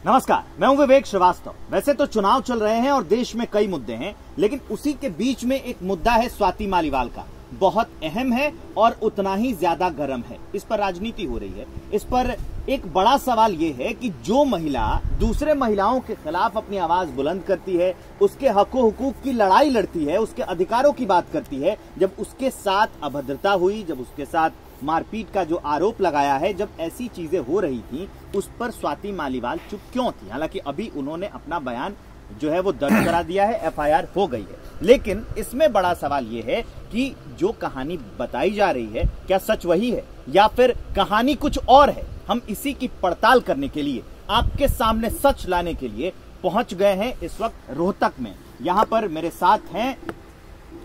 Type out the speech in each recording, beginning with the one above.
नमस्कार, मैं हूं विवेक श्रीवास्तव। वैसे तो चुनाव चल रहे हैं और देश में कई मुद्दे हैं, लेकिन उसी के बीच में एक मुद्दा है स्वाति मालीवाल का। बहुत अहम है और उतना ही ज्यादा गर्म है। इस पर राजनीति हो रही है। इस पर एक बड़ा सवाल यह है कि जो महिला दूसरे महिलाओं के खिलाफ अपनी आवाज बुलंद करती है, उसके हक हुकूक की लड़ाई लड़ती है, उसके अधिकारों की बात करती है, जब उसके साथ अभद्रता हुई, जब उसके साथ मारपीट का जो आरोप लगाया है, जब ऐसी चीजें हो रही थी, उस पर स्वाति मालीवाल चुप क्यों थी? हालांकि अभी उन्होंने अपना बयान जो है वो दर्ज करा दिया है, एफआईआर हो गई है। लेकिन इसमें बड़ा सवाल यह है कि जो कहानी बताई जा रही है, क्या सच वही है या फिर कहानी कुछ और है? हम इसी की पड़ताल करने के लिए आपके सामने सच लाने के लिए पहुंच गए हैं इस वक्त रोहतक में। यहां पर मेरे साथ हैं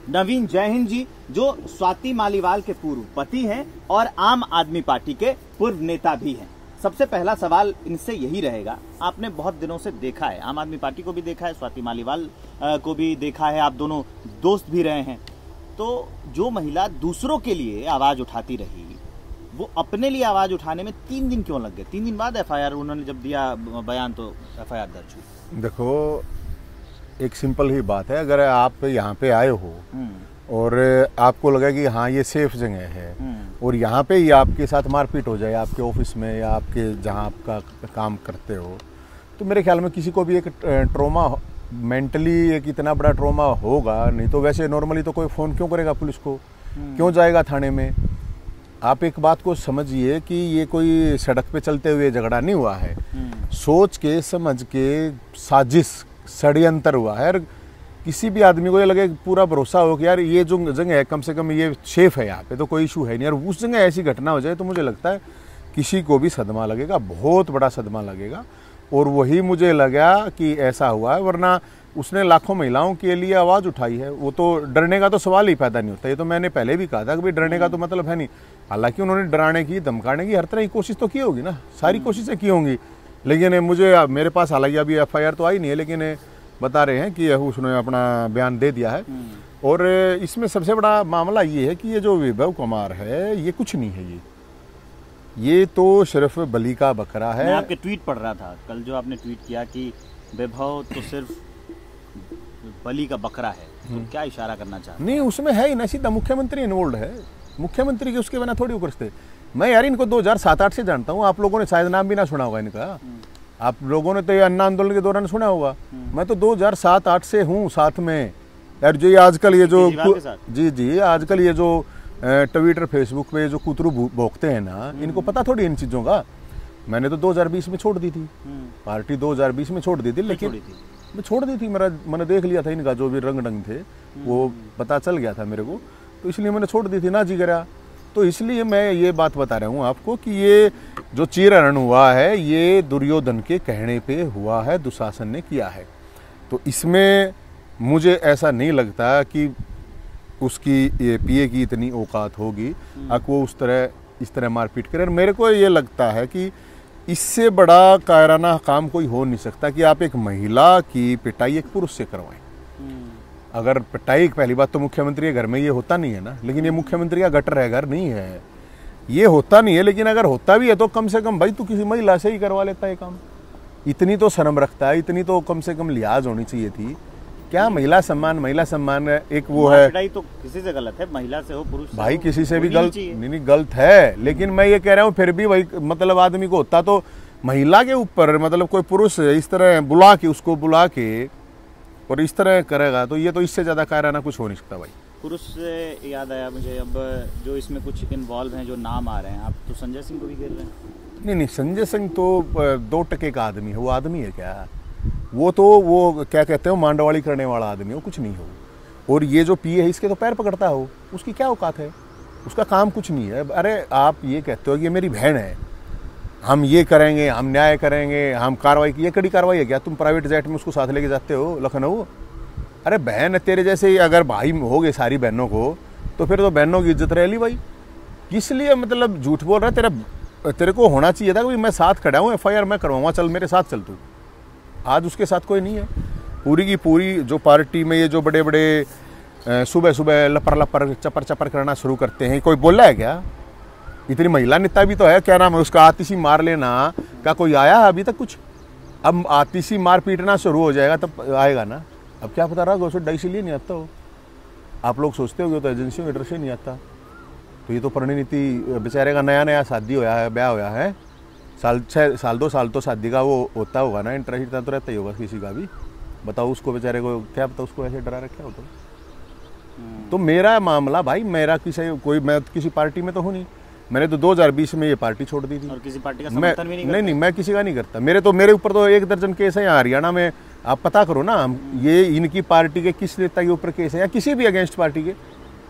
नवीन जयहिंद जी, जो स्वाति मालीवाल के पूर्व पति हैं और आम आदमी पार्टी के पूर्व नेता भी हैं। सबसे पहला सवाल इनसे यही रहेगा, आपने बहुत दिनों से देखा है, आम आदमी पार्टी को भी देखा है, स्वाति मालीवाल को भी देखा है, आप दोनों दोस्त भी रहे हैं। तो जो महिला दूसरों के लिए आवाज उठाती रही, वो अपने लिए आवाज उठाने में 3 दिन क्यों लग गए? 3 दिन बाद एफआईआर उन्होंने जब दिया बयान तो एफआईआर दर्ज हुई। देखो, एक सिंपल ही बात है, अगर आप यहाँ पे आए हो और आपको लगा कि हाँ ये सेफ जगह है और यहाँ पे ही आपके साथ मारपीट हो जाए आपके ऑफिस में या आपके जहाँ आपका काम करते हो, तो मेरे ख्याल में किसी को भी एक ट्रॉमा, मेंटली एक इतना बड़ा ट्रॉमा होगा। नहीं तो वैसे नॉर्मली तो कोई फ़ोन क्यों करेगा पुलिस को, क्यों जाएगा थाने में? आप एक बात को समझिए कि ये कोई सड़क पे चलते हुए झगड़ा नहीं हुआ है, सोच के समझ के साजिश षड्यंत्र हुआ है। और किसी भी आदमी को ये लगे, पूरा भरोसा हो कि यार ये जो जगह है कम से कम ये सेफ है, यहाँ पे तो कोई इशू है नहीं, और उस जगह ऐसी घटना हो जाए तो मुझे लगता है किसी को भी सदमा लगेगा, बहुत बड़ा सदमा लगेगा। और वही मुझे लगा कि ऐसा हुआ है, वरना उसने लाखों महिलाओं के लिए आवाज़ उठाई है। वो तो डरने का तो सवाल ही पैदा नहीं होता। ये तो मैंने पहले भी कहा था कि भाई डरने का तो मतलब है नहीं। हालांकि उन्होंने डराने की, धमकाने की, हर तरह की कोशिश तो की होगी ना, सारी कोशिशें की होंगी। लेकिन मुझे, मेरे पास हालांकि अभी एफआईआर तो आई नहीं है, लेकिन बता रहे हैं कि उसने अपना बयान दे दिया है। और इसमें सबसे बड़ा मामला ये है कि ये जो वैभव कुमार है, ये कुछ नहीं है, ये तो सिर्फ बलि का बकरा है। मैं आपके ट्वीट पढ़ रहा था कल, जो आपने ट्वीट किया कि वैभव तो सिर्फ बलि का बकरा है, तो क्या इशारा करना चाहते? नहीं, उसमें है ही ना, सीधा मुख्यमंत्री इन्वॉल्व है। मुख्यमंत्री के उसके बिना थोड़ी उकरते। मैं यार इनको 2007-8 से जानता हूँ। आप लोगों ने शायद नाम भी ना सुना होगा इनका, आप लोगों ने तो ये अन्ना आंदोलन के दौरान सुना होगा। मैं तो 2007-8 से हूँ साथ में यार। जो ये आजकल ये जो जी आजकल ये जो ट्विटर फेसबुक पे जो कुतरू भोंकते हैं ना, इनको पता थोड़ी इन चीज़ों का। मैंने तो 2020 में छोड़ दी थी पार्टी, 2020 में छोड़ दी थी, लेकिन मैं छोड़ दी थी। मैंने देख लिया था इनका जो भी रंग ढंग थे, वो पता चल गया था मेरे को, तो इसलिए मैंने छोड़ दी थी ना जी करा। तो इसलिए मैं ये बात बता रहा हूँ आपको कि ये जो चीरहरण हुआ है, ये दुर्योधन के कहने पे हुआ है, दुशासन ने किया है। तो इसमें मुझे ऐसा नहीं लगता कि उसकी ये पीए की इतनी औकात होगी कि वो इस तरह मारपीट करे। मेरे को ये लगता है कि इससे बड़ा कायराना काम कोई हो नहीं सकता कि आप एक महिला की पिटाई एक पुरुष से करवाएं। अगर पिटाई, पहली बात तो मुख्यमंत्री के घर में ये होता नहीं है ना, लेकिन ये मुख्यमंत्री का गटर है, घर नहीं है, ये होता नहीं है। लेकिन अगर होता भी है तो कम से कम भाई तू किसी महिला से ही करवा लेता है काम। इतनी तो शर्म रखता है, इतनी तो कम से कम लिहाज होनी चाहिए थी। क्या महिला सम्मान एक वो है, पिटाई तो किसी से गलत है, महिला से हो पुरुष भाई किसी से भी गलत नहीं, गलत है। लेकिन मैं ये कह रहा हूँ फिर भी भाई, मतलब आदमी को होता तो महिला के ऊपर, मतलब कोई पुरुष इस तरह उसको बुला के और इस तरह करेगा, तो ये तो इससे ज्यादा कायराना कुछ हो नहीं सकता भाई। पुरुष से याद आया मुझे, अब जो इसमें कुछ इन्वॉल्व हैं, जो नाम आ रहे हैं, आप तो संजय सिंह को भी घेर रहे हैं। नहीं, संजय सिंह तो 2 टके का आदमी है। वो आदमी है क्या? वो तो वो क्या कहते हो, मांडवाड़ी करने वाला आदमी हो, कुछ नहीं हो। और ये जो पीए है, इसके तो पैर पकड़ता हो, उसकी क्या औकात है? उसका काम कुछ नहीं है। अरे आप ये कहते हो कि ये मेरी बहन है, हम ये करेंगे, हम न्याय करेंगे, हम कार्रवाई की, ये कड़ी कार्रवाई है क्या? तुम प्राइवेट जेट में उसको साथ लेके जाते हो लखनऊ? अरे बहन तेरे जैसे अगर भाई हो गए सारी बहनों को, तो फिर तो बहनों की इज्जत रह ली भाई। किस लिए मतलब झूठ बोल रहा है? तेरे को होना चाहिए था कि मैं साथ खड़ा हूँ, एफआईआर मैं करवाऊंगा, चल मेरे साथ चल तू। आज उसके साथ कोई नहीं है। पूरी की पूरी जो पार्टी में ये जो बड़े बड़े सुबह सुबह लपर चपर करना शुरू करते हैं, कोई बोला है क्या? इतनी महिला नेता भी तो है, क्या नाम है उसका, आतिशी मार लेना, क्या कोई आया है अभी तक? कुछ अब आती सी मार पीटना शुरू हो जाएगा तब आएगा ना। अब क्या पता रहा गो डर इसलिए नहीं आता हो। आप लोग सोचते होगे तो एजेंसियों के डर से नहीं आता। तो ये तो परिणीति बेचारे का नया नया शादी होया है, ब्याह होया है, साल 2 साल तो शादी का वो होता होगा ना, इंटरेस्ट इतना तो रहता ही होगा किसी का भी। बताओ उसको बेचारे को क्या पता, उसको ऐसे डरा रखा हो तो मेरा मामला भाई, मेरा मैं किसी पार्टी में तो हूँ नहीं। मैंने तो 2020 में ये पार्टी छोड़ दी थी और किसी पार्टी का समर्थन भी नहीं, मैं किसी का नहीं करता। मेरे ऊपर तो 1 दर्जन केस है यहाँ हरियाणा में। आप पता करो ना, ये इनकी पार्टी के किस नेता के ऊपर केस है या किसी भी अगेंस्ट पार्टी के।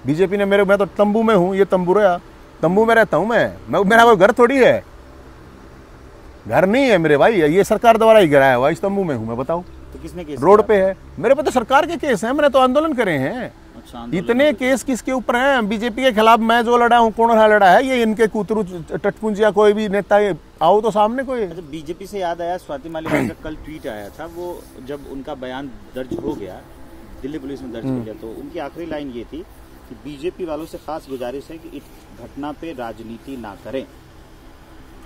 बीजेपी ने मैं तो तंबू में हूँ, ये तंबू रहा, तंबू में रहता हूँ मैं मेरा कोई घर थोड़ी है, घर नहीं है मेरे भाई, ये सरकार द्वारा ही गिराया हुआ, इस तंबू में हूँ मैं। बताओ तो किसने केस रोड पे है मेरे पे तो सरकार के केस हैं, मैंने तो आंदोलन करे हैं। अच्छा, इतने केस किसके ऊपर हैं? बीजेपी के खिलाफ मैं जो लड़ा हूँ, कौन लड़ा है? ये इनके कूतरू टटपुंजिया कोई भी नेता आओ तो सामने कोई। अच्छा, बीजेपी से याद आया, स्वाति मालिवाल का कल ट्वीट आया था, वो जब उनका बयान दर्ज हो गया, दिल्ली पुलिस में दर्ज हो गया, तो उनकी आखिरी लाइन ये थी कि बीजेपी वालों से खास गुजारिश है कि इस घटना पे राजनीति ना करें।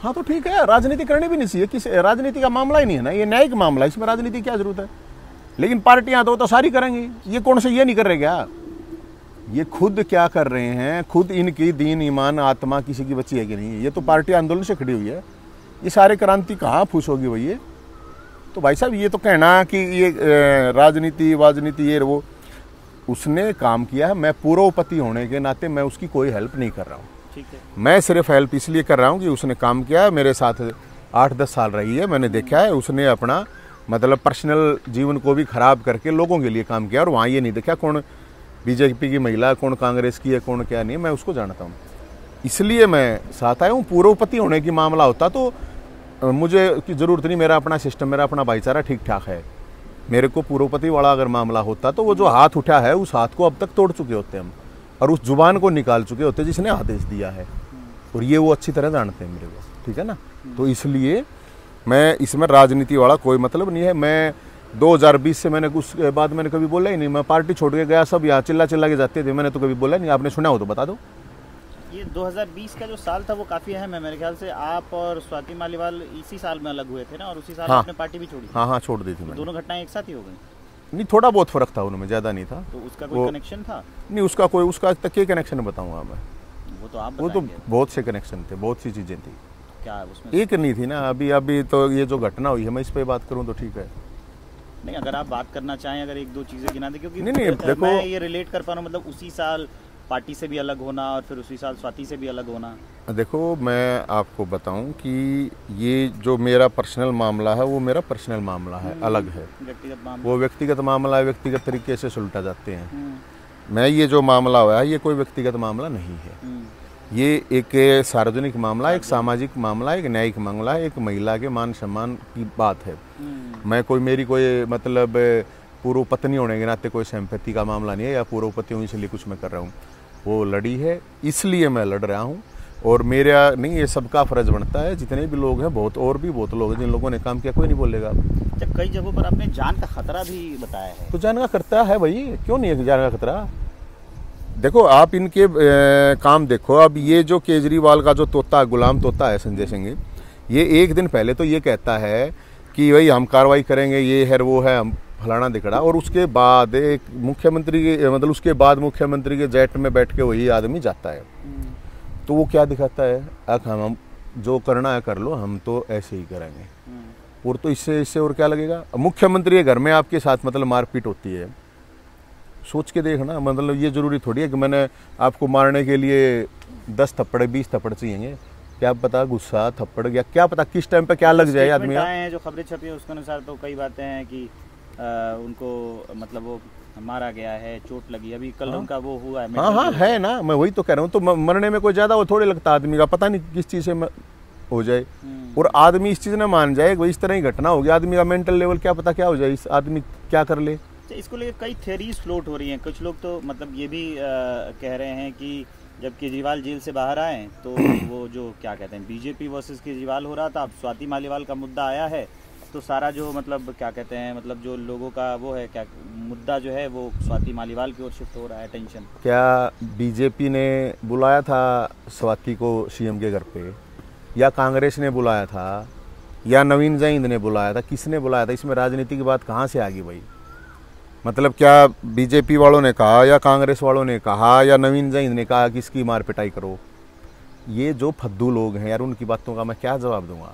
हाँ तो ठीक है, राजनीति करनी भी नहीं चाहिए, किसी राजनीति का मामला ही नहीं है ना, ये न्यायिक मामला है, इसमें राजनीति की क्या जरूरत है? लेकिन पार्टियां तो सारी करेंगी, ये कौन से ये नहीं कर रहे क्या? ये खुद क्या कर रहे हैं, खुद इनकी दीन ईमान आत्मा किसी की बची है कि नहीं? ये तो पार्टी आंदोलन से खड़ी हुई है, ये सारे क्रांति कहाँ फूस होगी भाई? ये तो भाई साहब ये तो कहना कि ये राजनीति वाजनीति ये वो, उसने काम किया है। मैं पूर्वपति होने के नाते मैं उसकी कोई हेल्प नहीं कर रहा हूँ, ठीक है। मैं सिर्फ हेल्प इसलिए कर रहा हूँ कि उसने काम किया है, मेरे साथ 8-10 साल रही है, मैंने देखा है उसने अपना मतलब पर्सनल जीवन को भी खराब करके लोगों के लिए काम किया। और वहाँ ये नहीं देखा कौन बीजेपी की महिला, कौन कांग्रेस की है, कौन क्या नहीं, मैं उसको जानता हूँ, इसलिए मैं साथ आया हूँ। पूर्वपति होने की मामला होता तो मुझे की ज़रूरत नहीं, मेरा अपना सिस्टम, मेरा अपना भाईचारा ठीक ठाक है। मेरे को पूर्वपति वाला अगर मामला होता तो वो जो हाथ उठा है उस हाथ को अब तक तोड़ चुके होते हम, और उस जुबान को निकाल चुके होते जिसने आदेश दिया है, और ये वो अच्छी तरह जानते हैं मेरे को, ठीक है ना। तो इसलिए मैं इसमें राजनीति वाला कोई मतलब नहीं है। मैं 2020 से मैंने कुछ बाद मैंने कभी बोला ही नहीं, मैं पार्टी छोड़ के गया, सब यहाँ चिल्ला चिल्ला के जाते थे, मैंने तो कभी बोला नहीं। आपने सुना हो तो बता दो। ये 2020 का जो साल था वो काफी अहम है मेरे ख्याल से। आप और स्वाति मालिवाल इसी साल में अलग हुए थे ना, और उसी साल आपने पार्टी भी छोड़ी। हाँ छोड़ दी थी मैंने। दोनों घटनाएं एक साथ ही हो गई? नहीं, थोड़ा बहुत फर्क था उनमें, ज्यादा नहीं था। तो उसका कोई कनेक्शन था? नहीं, उसका तक क्या कनेक्शन बताऊंगा मैं, वो तो आप बताएंगे। वो तो बहुत से कनेक्शन थे, बहुत सी चीजें थी। क्या उसमें एक नहीं थी ना। अभी तो ये जो घटना हुई है, मैं इस पे बात करूं तो ठीक है। नहीं, अगर आप बात करना चाहें, अगर 1-2 चीजें गिना दें, क्योंकि नहीं, देखो, मैं ये रिलेट कर पा रहा हूँ, मतलब उसी साल पार्टी से भी अलग होना और फिर उसी साल स्वाति से भी अलग होना। देखो, मैं आपको बताऊं कि ये जो मेरा पर्सनल मामला है वो मेरा पर्सनल मामला है, अलग है। व्यक्तिगत मामला, वो व्यक्तिगत मामला है, व्यक्तिगत तरीके से सुलटा जाते हैं। मैं ये जो मामला हुआ है ये कोई व्यक्तिगत मामला नहीं है, ये एक सार्वजनिक मामला, एक सामाजिक मामला, एक न्यायिक मामला है, एक महिला के मान सम्मान की बात है। मेरी कोई मतलब पूर्व पत्नी होने के नाते कोई सिंपैथी का मामला नहीं है, या पूर्व पति हूँ इसलिए कुछ मैं कर रहा हूँ। वो लड़ी है इसलिए मैं लड़ रहा हूँ, और मेरा नहीं, ये सबका फर्ज बनता है। जितने भी लोग हैं, बहुत लोग हैं जिन लोगों ने काम किया, कोई नहीं बोलेगा। जब कई जगहों पर आपने जान का खतरा भी बताया है, तो जान का खतरा है भाई, क्यों नहीं है जान का खतरा? देखो, आप इनके काम देखो। अब ये जो केजरीवाल का जो तोता, गुलाम तोता है संजय सिंह, ये एक दिन पहले तो ये कहता है कि भाई हम कार्रवाई करेंगे, ये है वो है, हम फलाना दिखड़ा, और उसके बाद एक मुख्यमंत्री के मतलब उसके बाद मुख्यमंत्री के जेट में बैठ के वही आदमी जाता है। तो वो क्या दिखाता है, हम जो करना है कर लो, हम तो ऐसे ही करेंगे। और तो इससे और क्या लगेगा? मुख्यमंत्री के घर में आपके साथ मतलब मारपीट होती है, सोच के देखना। मतलब ये जरूरी थोड़ी है कि मैंने आपको मारने के लिए 10 थप्पड़ 20 थप्पड़ चाहिए, क्या पता गुस्सा थप्पड़, या क्या पता किस टाइम पे क्या लग जाए आदमी। जो खबरें छपी है उसके अनुसार तो कई बातें हैं कि उनको मतलब वो मारा गया है, चोट लगी, अभी कल उनका वो हुआ है। हाँ है ना, मैं वही तो कह रहा हूँ। तो मरने में कोई ज्यादा वो थोड़ी लगता आदमी का, पता नहीं किस चीज से हो जाए, और आदमी इस चीज ने मान जाए इस तरह ही घटना होगी, आदमी का मेंटल लेवल क्या पता क्या हो जाए, इस आदमी क्या कर ले। इसको लेकर कई थ्योरीज फ्लोट हो रही हैं। कुछ लोग तो मतलब ये भी कह रहे हैं कि जब केजरीवाल जेल से बाहर आए तो वो जो क्या कहते हैं बीजेपी वर्सेस केजरीवाल हो रहा था, अब स्वाति मालिवाल का मुद्दा आया है तो सारा जो मतलब क्या कहते हैं मतलब जो लोगों का वो है क्या मुद्दा जो है वो स्वाति मालिवाल की ओर शिफ्ट हो रहा है। टेंशन क्या बीजेपी ने बुलाया था स्वाति को सीएम के घर पे, या कांग्रेस ने बुलाया था, या नवीन जैन ने बुलाया था, किसने बुलाया था? इसमें राजनीति की बात कहाँ से आ गई भाई? मतलब क्या बीजेपी वालों ने कहा या कांग्रेस वालों ने कहा या नवीन जैन ने कहा कि इसकी मार पिटाई करो? ये जो फद्दू लोग हैं यार, उनकी बातों का मैं क्या जवाब दूंगा?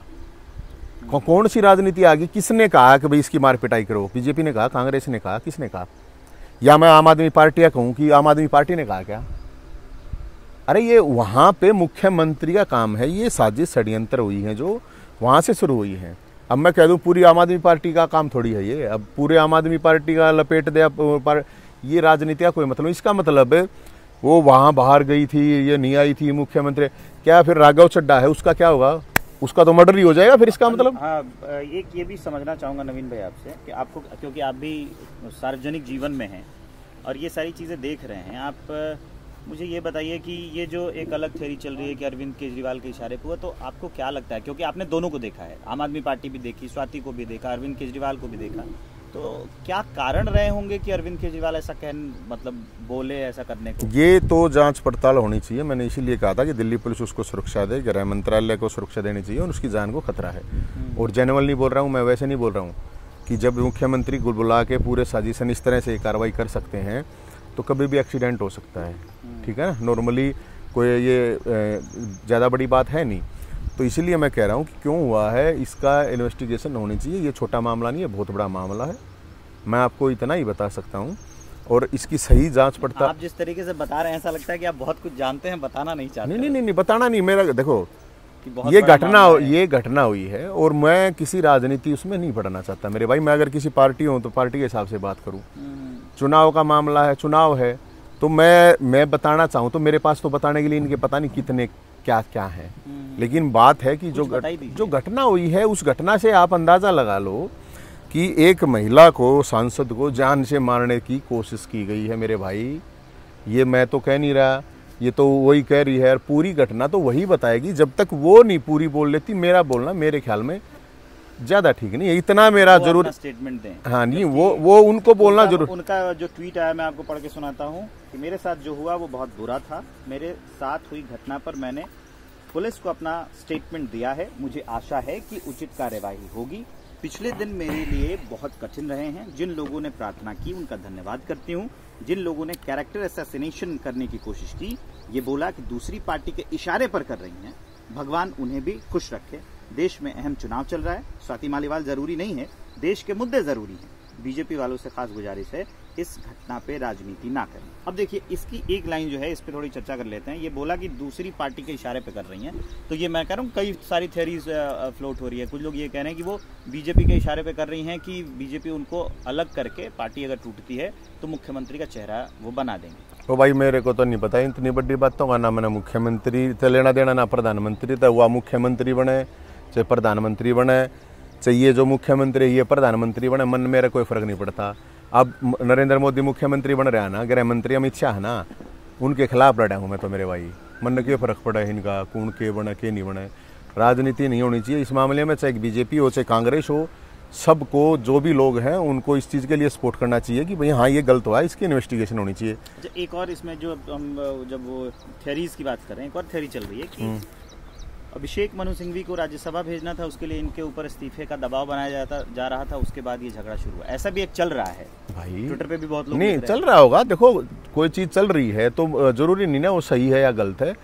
कौन सी राजनीति आ गई? किसने कहा कि भाई इसकी मार पिटाई करो? बीजेपी ने कहा, कांग्रेस ने कहा, किसने कहा? या मैं आम आदमी पार्टी कहूं कि आम आदमी पार्टी ने कहा क्या? अरे ये वहां पे मुख्यमंत्री का काम है, ये साजिश षड्यंत्र हुई है जो वहां से शुरू हुई है। अब मैं कह दूं पूरी आम आदमी पार्टी का काम थोड़ी है ये, अब पूरे आम आदमी पार्टी का लपेट दे पर ये राजनीति का कोई मतलब? इसका मतलब वो वहां बाहर गई थी, ये नहीं आई थी मुख्यमंत्री, क्या फिर राघव चड्ढा है उसका क्या होगा? उसका तो मर्डर ही हो जाएगा फिर, इसका मतलब। हाँ, एक ये भी समझना चाहूँगा नवीन भाई आपसे कि आपको, क्योंकि आप भी सार्वजनिक जीवन में हैं और ये सारी चीज़ें देख रहे हैं, आप मुझे ये बताइए कि ये जो एक अलग थ्योरी चल रही है कि अरविंद केजरीवाल के इशारे पर हुआ, तो आपको क्या लगता है? क्योंकि आपने दोनों को देखा है, आम आदमी पार्टी भी देखी, स्वाति को भी देखा, अरविंद केजरीवाल को भी देखा, तो क्या कारण रहे होंगे कि अरविंद केजरीवाल ऐसा मतलब बोले ऐसा करने को? ये तो जांच पड़ताल होनी चाहिए। मैंने इसीलिए कहा था कि दिल्ली पुलिस उसको सुरक्षा दे, गृह मंत्रालय को सुरक्षा देनी चाहिए, और उसकी जान को खतरा है। और जेन्युइन नहीं बोल रहा हूँ मैं, वैसे नहीं बोल रहा हूँ कि जब मुख्यमंत्री बुला के पूरे साजिशन इस तरह से कार्रवाई कर सकते हैं तो कभी भी एक्सीडेंट हो सकता है, ठीक है ना? नॉर्मली कोई ये ज़्यादा बड़ी बात है नहीं, तो इसीलिए मैं कह रहा हूँ कि क्यों हुआ है इसका इन्वेस्टिगेशन होनी चाहिए। ये छोटा मामला नहीं है, बहुत बड़ा मामला है, मैं आपको इतना ही बता सकता हूँ, और इसकी सही जांच पड़ताल। आप जिस तरीके से बता रहे हैं ऐसा लगता है कि आप बहुत कुछ जानते हैं, बताना नहीं चाहते। नहीं, बताना नहीं। मेरा देखो, ये घटना हुई है और मैं किसी राजनीति उसमें नहीं पढ़ना चाहता मेरे भाई। मैं अगर किसी पार्टी हूँ तो पार्टी के हिसाब से बात करूँ। चुनाव का मामला है, चुनाव है, तो मैं बताना चाहूँ तो मेरे पास तो बताने के लिए इनके पता नहीं कितने क्या क्या है, लेकिन बात है कि जो घटना हुई है उस घटना से आप अंदाजा लगा लो कि एक महिला को, सांसद को जान से मारने की कोशिश की गई है मेरे भाई। ये मैं तो कह नहीं रहा, ये तो वही कह रही है, और पूरी घटना तो वही बताएगी। जब तक वो नहीं पूरी बोल लेती, मेरा बोलना मेरे ख्याल में ज्यादा ठीक नहीं है। इतना मेरा जरूर स्टेटमेंट दें। हाँ, नहीं वो उनको बोलना जरूर। उनका जो ट्वीट आया मैं आपको पढ़ के सुनाता हूँ कि मेरे साथ जो हुआ वो बहुत बुरा था। मेरे साथ हुई घटना पर मैंने पुलिस को अपना स्टेटमेंट दिया है। मुझे आशा है कि उचित कार्यवाही होगी। पिछले दिन मेरे लिए बहुत कठिन रहे हैं। जिन लोगों ने प्रार्थना की उनका धन्यवाद करती हूँ। जिन लोगों ने कैरेक्टर असैसिनेशन करने की कोशिश की, ये बोला कि दूसरी पार्टी के इशारे पर कर रही हैं, भगवान उन्हें भी खुश रखे। देश में अहम चुनाव चल रहा है, स्वाति मालीवाल जरूरी नहीं है, देश के मुद्दे जरूरी हैं। बीजेपी वालों से खास गुजारिश है इस घटना पे राजनीति ना करें। अब देखिए, इसकी एक लाइन जो है इस पे थोड़ी चर्चा कर लेते हैं। ये बोला कि दूसरी पार्टी के इशारे पे कर रही हैं, तो ये मैं कह रहा हूँ कई सारी थ्योरीज फ्लोट हो रही है। कुछ लोग ये कह रहे हैं कि वो बीजेपी के इशारे पे कर रही हैं कि बीजेपी उनको अलग करके, पार्टी अगर टूटती है तो मुख्यमंत्री का चेहरा वो बना देंगे। तो भाई मेरे को तो नहीं पता इतनी बड़ी बातों का, ना मैंने मुख्यमंत्री से लेना देना, ना प्रधानमंत्री, तो वह मुख्यमंत्री बने चाहे प्रधानमंत्री बने, चाहिए जो मुख्यमंत्री ये प्रधानमंत्री बने, मन मेरा कोई फर्क नहीं पड़ता। अब नरेंद्र मोदी मुख्यमंत्री बन रहा है ना, गृह मंत्री अमित शाह है ना, उनके खिलाफ लड़ा हूँ मैं तो मेरे भाई। मन में क्यों फर्क पड़ा है इनका, कौन के बने के नहीं बने। राजनीति नहीं होनी चाहिए इस मामले में, चाहे बीजेपी हो चाहे कांग्रेस हो, सबको जो भी लोग हैं उनको इस चीज़ के लिए सपोर्ट करना चाहिए कि भाई हाँ ये गलत हुआ है, इसकी इन्वेस्टिगेशन होनी चाहिए। एक और इसमें जो हम जब वो थ्योरीज की बात कर रहे हैं, एक और थ्योरी चल रही है कि अभिषेक मनु सिंघवी को राज्यसभा भेजना था, उसके लिए इनके ऊपर इस्तीफे का दबाव बनाया जा रहा था, उसके बाद ये झगड़ा शुरू हुआ। ऐसा भी एक चल रहा है भाई, ट्विटर पे भी बहुत लोग नहीं चल रहा होगा। देखो, कोई चीज चल रही है तो जरूरी नहीं ना वो सही है या गलत है,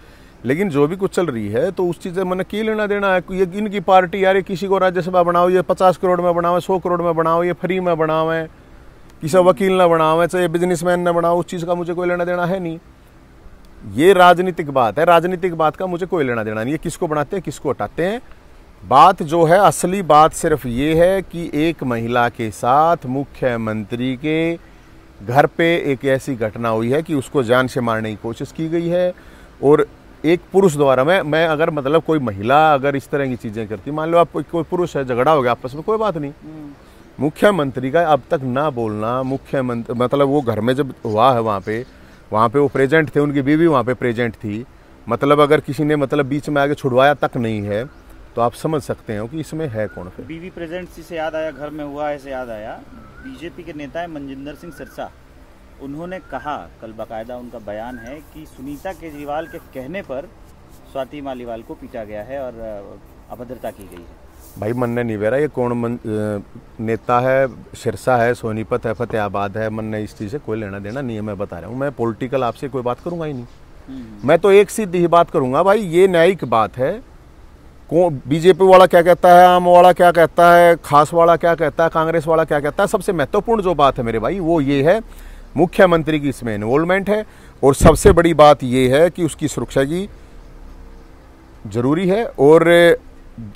लेकिन जो भी कुछ चल रही है तो उस चीज से मैंने की लेना देना है। ये इनकी पार्टी यार, किसी को राज्यसभा बनाओ, ये 50 करोड़ में बनाओ, 100 करोड़ में बनाओ, ये फ्री में बनाओ, किसी वकील ना बनाओ, चाहे बिजनेसमैन ना बनाओ, उस चीज का मुझे कोई लेना देना है नहीं। ये राजनीतिक बात है, राजनीतिक बात का मुझे कोई लेना देना नहीं है। किसको बनाते हैं किसको हटाते हैं, बात जो है असली बात सिर्फ ये है कि एक महिला के साथ मुख्यमंत्री के घर पे एक ऐसी घटना हुई है कि उसको जान से मारने की कोशिश की गई है, और एक पुरुष द्वारा। मैं अगर मतलब कोई महिला अगर इस तरह की चीजें करती, मान लो आप कोई पुरुष है, झगड़ा हो गया आपस में, कोई बात नहीं, मुख्यमंत्री का अब तक ना बोलना, मुख्यमंत्री मतलब वो घर में जब हुआ है वहाँ पे वो प्रेजेंट थे, उनकी बीवी वहाँ पे प्रेजेंट थी, मतलब अगर किसी ने मतलब बीच में आगे छुड़वाया तक नहीं है, तो आप समझ सकते हो कि इसमें है कौन। फिर बीवी प्रेजेंट से याद आया, घर में हुआ है से याद आया, बीजेपी के नेता है मनजिंदर सिंह सिरसा, उन्होंने कहा, कल बाकायदा उनका बयान है कि सुनीता केजरीवाल के कहने पर स्वाति मालीवाल को पीटा गया है और अभद्रता की गई है। भाई मन ने नहीं बेरा ये कौन नेता है, सिरसा है, सोनीपत है, फतेहाबाद है, मन ने इस चीज़ से कोई लेना देना नहीं है। मैं बता रहा हूँ, मैं पॉलिटिकल आपसे कोई बात करूंगा ही नहीं। मैं तो एक सीधी ही बात करूंगा भाई, ये न्यायिक बात है। कौन बीजेपी वाला क्या कहता है, आम वाला क्या कहता है, खास वाला क्या कहता है, कांग्रेस वाला क्या कहता है, सबसे महत्वपूर्ण जो बात है मेरे भाई वो ये है, मुख्यमंत्री की इसमें इन्वॉल्वमेंट है। और सबसे बड़ी बात ये है कि उसकी सुरक्षा की जरूरी है। और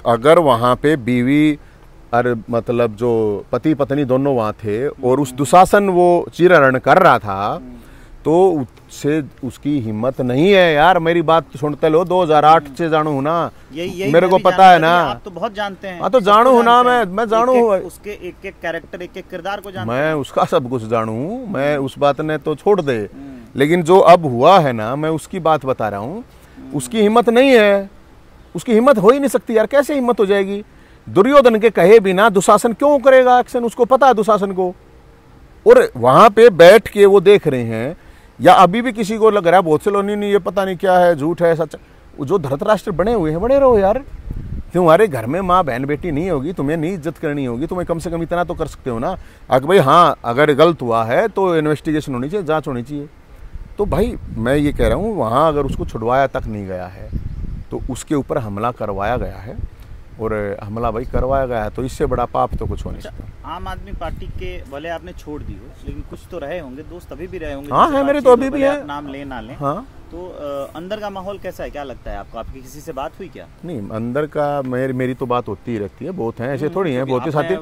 अगर वहाँ पे बीवी और मतलब जो पति पत्नी दोनों वहाँ थे और उस दुशासन वो चीरहरण कर रहा था, तो उससे उसकी हिम्मत नहीं है यार। मेरी बात सुनते लो, 2008 से जानू हूँ ना, मेरे को पता है ना। आप तो बहुत जानते हैं। हाँ तो जानू हूँ ना, मैं जानू हूँ उसके एक एक कैरेक्टर, एक एक किरदार को जानते मैं, उसका सब कुछ जानू हूँ मैं। उस बात ने तो छोड़ दे, लेकिन जो अब हुआ है ना, मैं उसकी बात बता रहा हूँ। उसकी हिम्मत नहीं है, उसकी हिम्मत हो ही नहीं सकती यार। कैसे हिम्मत हो जाएगी? दुर्योधन के कहे बिना दुशासन क्यों करेगा एक्शन? उसको पता है दुशासन को। और वहां पे बैठ के वो देख रहे हैं, या अभी भी किसी को लग रहा है बहुत से लोग नहीं ये पता नहीं क्या है, झूठ है सच। जो धृतराष्ट्र बने हुए हैं, बने रहो यार। तुम्हारे घर में माँ बहन बेटी नहीं होगी, तुम्हें नहीं इज्जत करनी होगी, तुम्हें कम से कम इतना तो कर सकते हो ना, अगर भाई हाँ अगर गलत हुआ है तो इन्वेस्टिगेशन होनी चाहिए, जांच होनी चाहिए। तो भाई मैं ये कह रहा हूँ, वहाँ अगर उसको छुड़वाया तक नहीं गया है तो उसके ऊपर हमला करवाया गया है। और हमला भाई करवाया गया है, तो इससे बड़ा पाप तो कुछ हो नहीं सकता। आम आदमी पार्टी के भले आपने छोड़ दी हो, लेकिन कुछ तो रहे होंगे दोस्त, अभी भी रहे होंगे। हाँ है, मेरे तो अभी भी है। नाम ले ना ले। हाँ तो अंदर का माहौल कैसा है, क्या लगता है आपको? आपकी किसी से बात हुई क्या? नहीं, अंदर का मेरी तो बात होती ही रहती है, बहुत हैं ऐसे थोड़ी हैं, बहुत ही साथी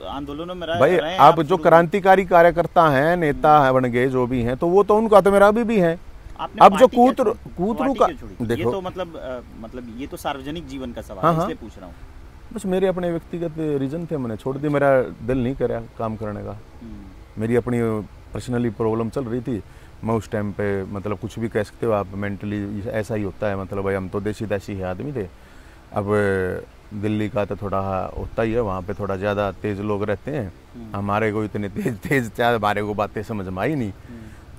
आंदोलनों में भाई। आप जो क्रांतिकारी कार्यकर्ता हैं, नेता है बन गए जो भी हैं, तो वो तो उनका तो मेरा अभी भी है। अब जो कूतरू का देखो, ये तो मतलब ये तो सार्वजनिक जीवन का सवाल है, इसलिए पूछ रहा हूँ। बस मेरे अपने व्यक्तिगत रीजन थे, मैंने छोड़ दी। मेरा दिल नहीं कर रहा काम करने का, मेरी अपनी पर्सनली प्रॉब्लम चल रही थी। मैं उस टाइम पे मतलब कुछ भी कह सकते हो आप, मेंटली ऐसा ही होता है। मतलब भाई हम तो देसी ही आदमी थे। अब दिल्ली का तो थोड़ा होता ही है, वहाँ पे थोड़ा ज़्यादा तेज लोग रहते हैं। हमारे को इतने तेज हमारे को बातें समझ में आई नहीं।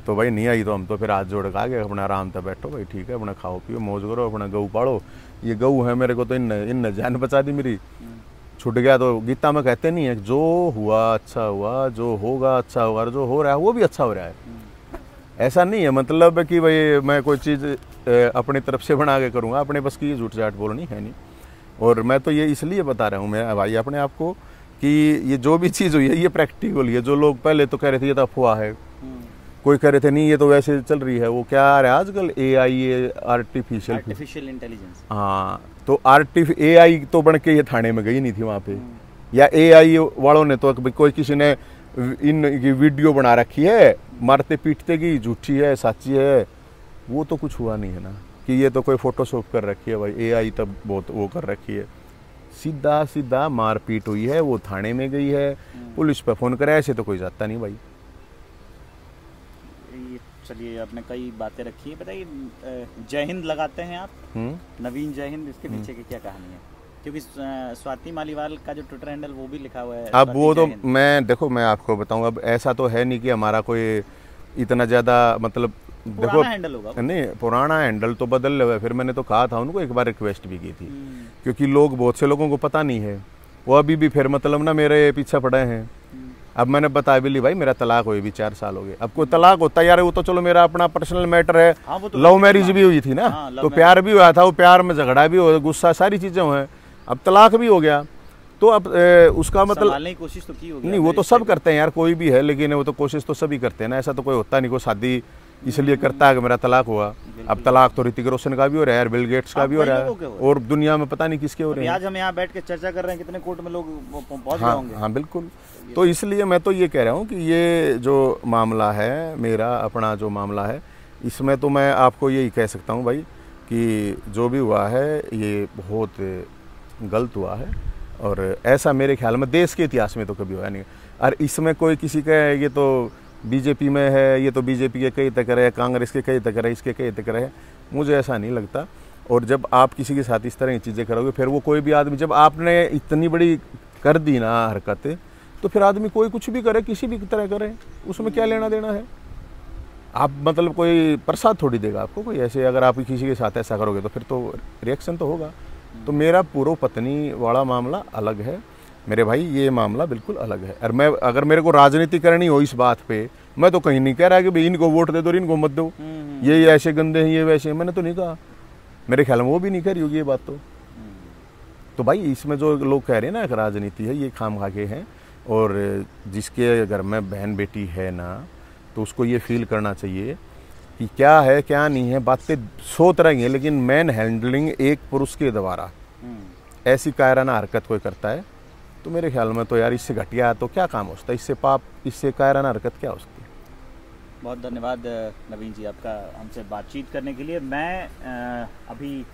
तो भाई नहीं आई तो हम तो फिर हाथ जोड़ के आ गए, अपना आराम से बैठो भाई, ठीक है, अपना खाओ पियो मौज करो, अपना गऊ पाड़ो। ये गऊ है मेरे को तो इन जान बचा दी मेरी। छूट गया तो गीता में कहते नहीं है, जो हुआ अच्छा हुआ, जो होगा अच्छा होगा, जो हो रहा है वो भी अच्छा हो रहा है। ऐसा नहीं है मतलब कि भाई मैं कोई चीज़ अपनी तरफ से बना के करूँगा, अपने बस की झूठ झाट बोलनी है नहीं। और मैं तो ये इसलिए बता रहा हूँ मैं भाई अपने आप को कि ये जो भी चीज़ हुई है ये प्रैक्टिकल है। जो लोग पहले तो कह रहे थे ये तो अफवाह है, कोई कह रहे थे नहीं ये तो वैसे चल रही है, वो क्या आ रहा है आजकल AI आर्टिफिशियल इंटेलिजेंस। हाँ तो AI तो बन के ये थाने में गई नहीं थी वहाँ पे, या AI वालों ने तो कोई किसी ने इन वीडियो बना रखी है मारते पीटते की, झूठी है सच्ची है, वो तो कुछ हुआ नहीं है ना कि ये तो कोई फोटोशॉप कर रखी है भाई। AI तब बहुत वो कर रखी है, सीधा सीधा मारपीट हुई है, वो थाने में गई है, पुलिस पे फोन करा, ऐसे तो कोई जाता नहीं भाई। चलिए आपने कई बातें रखी है, बताइए जय हिंद लगाते हैं आप, नवीन जय हिंद, इसके पीछे की क्या कहानी है? क्योंकि स्वाति मालीवाल का जो ट्विटर हैंडल वो भी लिखा हुआ है। अब वो तो मैं आपको बताऊं, अब ऐसा तो है नहीं कि हमारा कोई इतना ज्यादा मतलब देखो हैंडल होगा नहीं, पुराना हैंडल तो बदल हुआ है। फिर मैंने तो कहा था उनको, एक बार रिक्वेस्ट भी की थी, क्योंकि लोग बहुत से लोगों को पता नहीं है, वो अभी भी फिर मतलब ना मेरे पीछे पड़े हैं। अब मैंने बताया भी ली भाई मेरा तलाक हुई भी 4 साल हो गए। अब कोई तलाक होता यार वो तो चलो मेरा अपना पर्सनल मैटर है। तो लव मैरिज भी हुई थी ना, तो प्यार भी हुआ था, वो प्यार में झगड़ा भी हो, गुस्सा सारी चीजें हुए, अब तलाक भी हो गया। तो अब उसका मतलब कोशिश तो की होगी नहीं, वो तो सब करते हैं यार, कोई भी है, लेकिन वो तो कोशिश तो सभी करते हैं ना। ऐसा तो कोई होता नहीं कोई शादी इसलिए करता है कि मेरा तलाक हुआ। अब तलाक तो ऋतिक रोशन का भी हो रहा है यार, बिल गेट्स का भी हो रहा है, और दुनिया में पता नहीं किसके हो रहे हैं। आज हम यहाँ बैठ के चर्चा कर रहे हैं, कितने कोर्ट में लोग पहुंच गए होंगे। हाँ बिल्कुल। तो इसलिए मैं तो ये कह रहा हूँ कि ये जो मामला है, मेरा अपना जो मामला है, इसमें तो मैं आपको यही कह सकता हूँ भाई कि जो भी हुआ है ये बहुत गलत हुआ है, और ऐसा मेरे ख्याल में देश के इतिहास में तो कभी हुआ नहीं। और इसमें कोई किसी का ये तो बीजेपी में है, ये तो बीजेपी के कई तक है, कांग्रेस के कई तक है, इसके कई तक है, मुझे ऐसा नहीं लगता। और जब आप किसी के साथ इस तरह की चीज़ें करोगे, फिर वो कोई भी आदमी, जब आपने इतनी बड़ी कर दी ना हरकत, तो फिर आदमी कोई कुछ भी करे, किसी भी तरह करे, उसमें क्या लेना देना है? आप मतलब कोई प्रसाद थोड़ी देगा आपको कोई ऐसे, अगर आप किसी के साथ ऐसा करोगे तो फिर तो रिएक्शन तो होगा। तो मेरा पूर्व पत्नी वाला मामला अलग है मेरे भाई, ये मामला बिल्कुल अलग है। और मैं अगर मेरे को राजनीति करनी हो इस बात पे, मैं तो कहीं नहीं कह रहा कि भाई इनको वोट दे दो इनको मत दो, ये ऐसे गंदे हैं ये वैसे, मैंने तो नहीं कहा। मेरे ख्याल में वो भी नहीं कह रही होगी ये बात। तो भाई इसमें जो लोग कह रहे हैं ना कि राजनीति है, ये खामखा के हैं। और जिसके घर में बहन बेटी है ना, तो उसको ये फील करना चाहिए कि क्या है क्या नहीं है। बातें 100 तरह की हैं, लेकिन मैन हैंडलिंग एक पुरुष के द्वारा ऐसी कायराना हरकत कोई करता है तो मेरे ख्याल में तो यार इससे घटिया तो क्या काम होता है, इससे पाप, इससे कायराना हरकत क्या हो सकती है। बहुत धन्यवाद नवीन जी आपका हमसे बातचीत करने के लिए। मैं अभी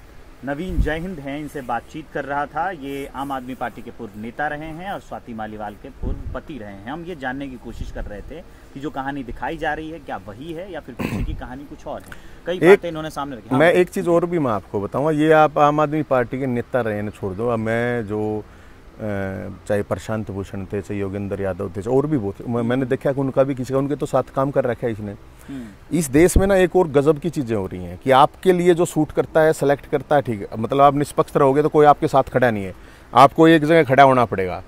नवीन जय हिंद हैं, इनसे बातचीत कर रहा था। ये आम आदमी पार्टी के पूर्व नेता रहे हैं और स्वाति मालीवाल के पूर्व पति रहे हैं। हम ये जानने की कोशिश कर रहे थे कि जो कहानी दिखाई जा रही है क्या वही है या फिर पीछे की कहानी कुछ और है। कई बातें इन्होंने सामने रखी। मैं एक चीज़ और भी मैं आपको बताऊंगा, ये आप आम आदमी पार्टी के नेता रहे हैं छोड़ दो, अब मैं जो चाहे प्रशांत भूषण थे, चाहे योगेंद्र यादव थे, और भी बहुत मैंने देखा कि उनका भी किसी का उनके तो साथ काम कर रखा है इसने। इस देश में ना एक और गजब की चीज़ें हो रही हैं कि आपके लिए जो सूट करता है, सेलेक्ट करता है, ठीक है, मतलब आप निष्पक्ष रहोगे तो कोई आपके साथ खड़ा नहीं है, आपको एक जगह खड़ा होना पड़ेगा।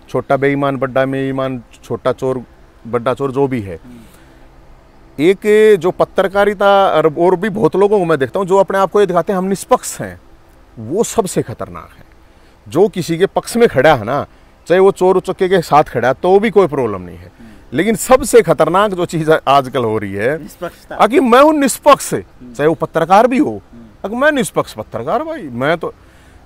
छोटा बेईमान, बड्डा बेईमान, छोटा चोर, बड्डा चोर, जो भी है। एक जो पत्रकारिता और भी बहुत लोगों को मैं देखता हूँ जो अपने आप को ये दिखाते हैं हम निष्पक्ष हैं, वो सबसे खतरनाक है। जो किसी के पक्ष में खड़ा है ना, चाहे वो चोर उचक्के के साथ खड़ा है तो भी कोई प्रॉब्लम नहीं है, लेकिन सबसे खतरनाक जो चीज आजकल हो रही है कि मैं हूं निष्पक्ष, चाहे वो पत्रकार भी हो, अगर मैं निष्पक्ष पत्रकार, भाई मैं तो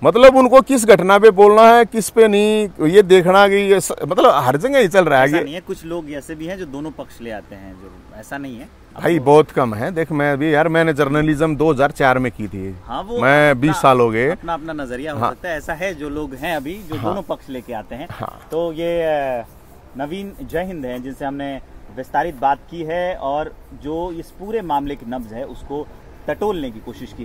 मतलब उनको किस घटना पे बोलना है किस पे नहीं, ये देखना कि मतलब हर जगह ही चल रहा है। ऐसा नहीं है, कुछ लोग ऐसे भी हैं जो दोनों पक्ष ले आते हैं, जो ऐसा नहीं है भाई, बहुत कम है। देख मैं भी यार, मैंने जर्नलिज्म 2004 में की थी। हाँ, वो मैं 20 साल हो गए। अपना अपना नजरिया हो सकता है, ऐसा है जो लोग हैं अभी जो दोनों पक्ष लेके आते हैं। तो ये नवीन जय हिंद हैं जिनसे हमने विस्तारित बात की है और जो इस पूरे मामले की नब्ज है उसको टटोलने की कोशिश की।